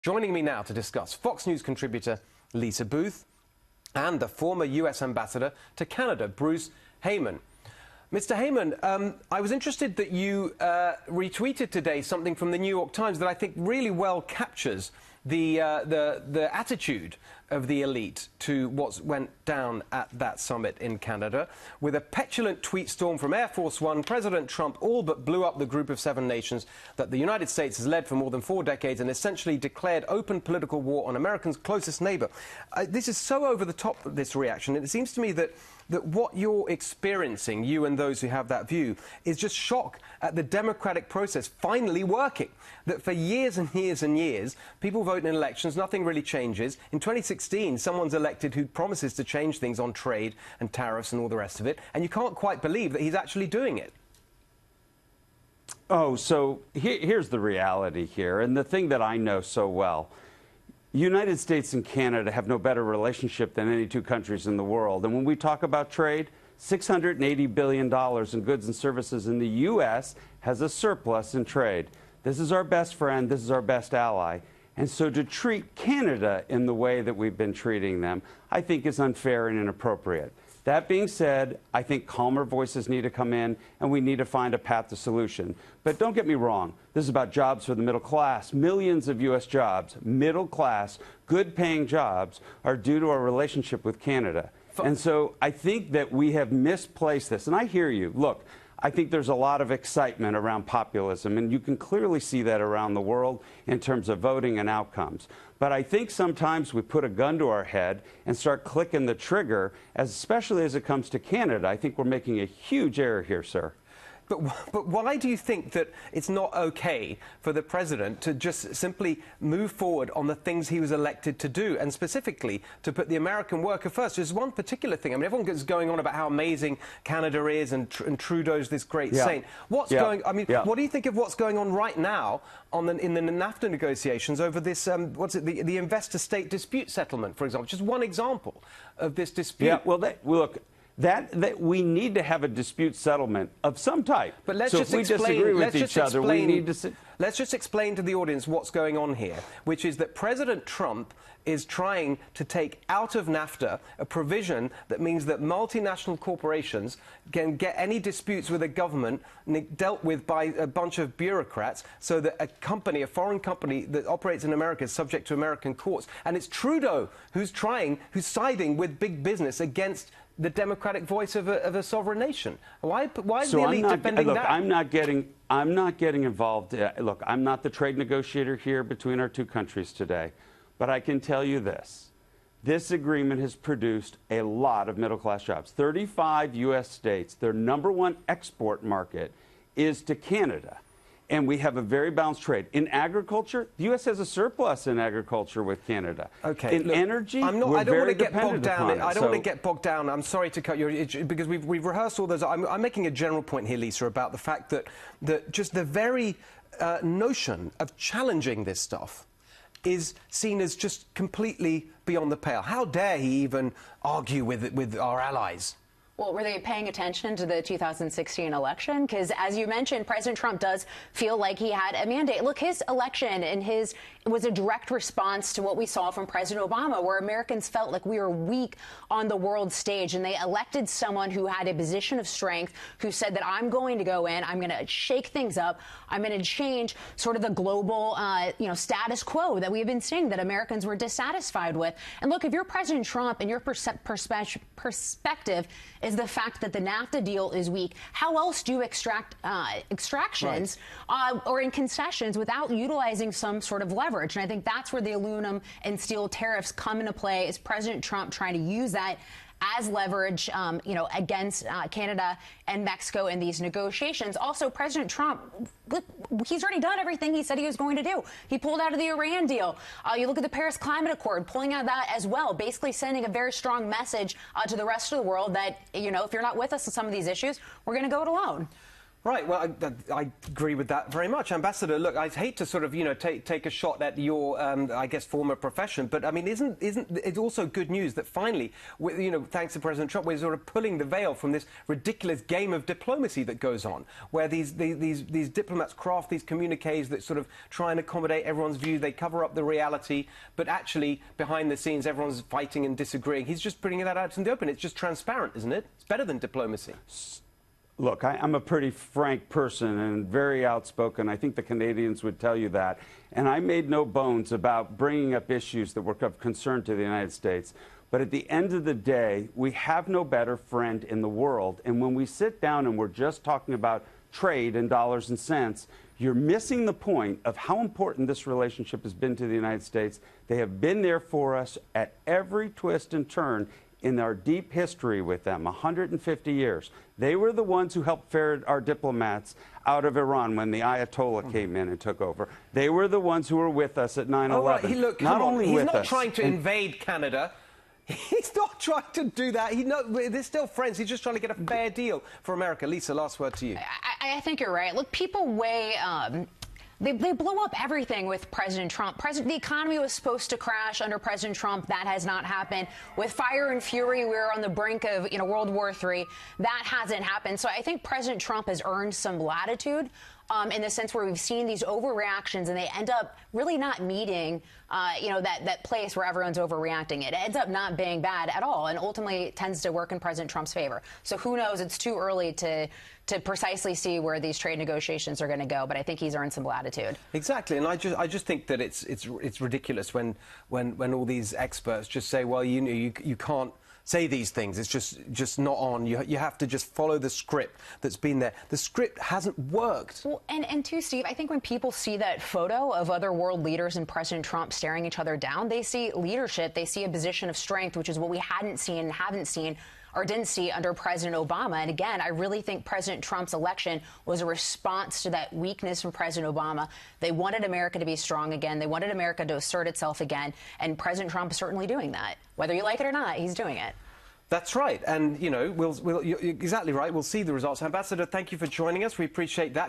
Joining me now to discuss, Fox News contributor Lisa Booth and the former US ambassador to Canada, Bruce Heyman. Mr. Heyman, I was interested that you retweeted today something from the New York Times that I think really well captures the attitude of the elite to what went down at that summit in Canada. With a petulant tweet storm from Air Force One, President Trump all but blew up the group of 7 nations that the United States has led for more than 4 decades and essentially declared open political war on America's closest neighbor. This is so over the top, this reaction. It seems to me that what you're experiencing, you and those who have that view, is just shock at the democratic process finally working. That for years and years and years, people vote in elections, nothing really changes. In 2016, someone's elected who promises to change things on trade and tariffs and all the rest of it, and you can't quite believe that he's actually doing it. Oh, so here's the reality here, and the thing that I know so well. United States and Canada have no better relationship than any 2 countries in the world. And when we talk about trade, $680 billion in goods and services in the U.S. has a surplus in trade. This is our best friend. This is our best ally. And so to treat Canada in the way that we've been treating them, I think is unfair and inappropriate. That being said, I think calmer voices need to come in, and we need to find a path to solution. But don't get me wrong. This is about jobs for the middle class. Millions of U.S. jobs, middle class, good-paying jobs, are due to our relationship with Canada. And so I think that we have misplaced this. And I hear you. Look, I think there's a lot of excitement around populism, and you can clearly see that around the world in terms of voting and outcomes. But I think sometimes we put a gun to our head and start clicking the trigger, especially as it comes to Canada. I think we're making a huge error here, sir. But why do you think that it's not okay for the president to just simply move forward on the things he was elected to do, and specifically to put the American worker first? There's one particular thing. I mean, everyone is going on about how amazing Canada is and Trudeau's this great saint. What do you think of what's going on right now in the NAFTA negotiations over this, the investor-state dispute settlement, for example? Just one example of this dispute. Yeah, well, look. That we need to have a dispute settlement of some type. But let's so just if we explain, disagree with each other, we need to let's just explain to the audience what's going on here, which is that President Trump is trying to take out of NAFTA a provision that means that multinational corporations can get any disputes with a government dealt with by a bunch of bureaucrats, so that a foreign company that operates in America is subject to American courts. And it's Trudeau who's siding with big business against the democratic voice of a sovereign nation. Why is the elite defending that? I'm not getting involved. Look, I'm not the trade negotiator here between our 2 countries today. But I can tell you this. This agreement has produced a lot of middle-class jobs. 35 U.S. states, their #1 export market is to Canada. And we have a very balanced trade. In agriculture, the U.S. has a surplus in agriculture with Canada. Okay. In energy, I don't want to get bogged down. I don't want to get bogged down. I'm sorry to cut you, because we've rehearsed all those. I'm making a general point here, Lisa, about the fact that just the very notion of challenging this stuff is seen as just completely beyond the pale. How dare he even argue with our allies? Well, were they paying attention to the 2016 election? Because, as you mentioned, President Trump does feel like he had a mandate. Look, his election and it was a direct response to what we saw from President Obama, where Americans felt like we were weak on the world stage. And they elected someone who had a position of strength, who said that I'm going to go in, I'm going to shake things up, I'm going to change sort of the global, status quo that we've been seeing that Americans were dissatisfied with. And look, if you're President Trump and your perspective is the fact that the NAFTA deal is weak, how else do you extract extractions or in concessions without utilizing some sort of leverage? And I think that's where the aluminum and steel tariffs come into play, is President Trump trying to use that as leverage, against Canada and Mexico in these negotiations. Also, President Trump, he's already done everything he said he was going to do. He pulled out of the Iran deal. You look at the Paris Climate Accord, pulling out of that as well, basically sending a very strong message to the rest of the world that, if you're not with us on some of these issues, we're going to go it alone. Right. Well, I agree with that very much, Ambassador. Look, I hate to sort of take a shot at your I guess former profession, but I mean, isn't it also good news that finally, thanks to President Trump, we're sort of pulling the veil from this ridiculous game of diplomacy that goes on, where these diplomats craft these communiques that sort of try and accommodate everyone's view. They cover up the reality, but actually behind the scenes, everyone's fighting and disagreeing. He's just putting that out in the open. It's just transparent, isn't it? It's better than diplomacy. Look, I'm a pretty frank person and very outspoken. I think the Canadians would tell you that. And I made no bones about bringing up issues that were of concern to the United States. But at the end of the day, we have no better friend in the world. And when we sit down and we're just talking about trade and dollars and cents, you're missing the point of how important this relationship has been to the United States. They have been there for us at every twist and turn in our deep history with them, 150 years. They were the ones who helped ferret our diplomats out of Iran when the Ayatollah came in and took over. They were the ones who were with us at 9/11. Oh, right. Look, not only with us. He's not trying to invade Canada. He's not trying to do that. They're still friends. He's just trying to get a fair deal for America. Lisa, last word to you. I think you're right. Look, people weigh... They blow up everything with President Trump. The economy was supposed to crash under President Trump. That has not happened. With fire and fury, we're on the brink of World War III. That hasn't happened. So I think President Trump has earned some latitude in the sense where we've seen these overreactions, and they end up really not meeting, that place where everyone's overreacting. It ends up not being bad at all, and ultimately tends to work in President Trump's favor. So who knows? It's too early to precisely see where these trade negotiations are going to go, but I think he's earned some latitude. Exactly, and I just think that it's ridiculous when all these experts just say, well, you can't say these things. It's just not on. You have to just follow the script that's been there. The script hasn't worked. Well, and too, Steve, I think when people see that photo of other world leaders and President Trump staring each other down, they see leadership. They see a position of strength, which is what we hadn't seen and haven't seen or didn't see under President Obama. And again, I really think President Trump's election was a response to that weakness from President Obama. They wanted America to be strong again. They wanted America to assert itself again. And President Trump is certainly doing that. Whether you like it or not, he's doing it. That's right. And, you're exactly right. We'll see the results. Ambassador, thank you for joining us. We appreciate that.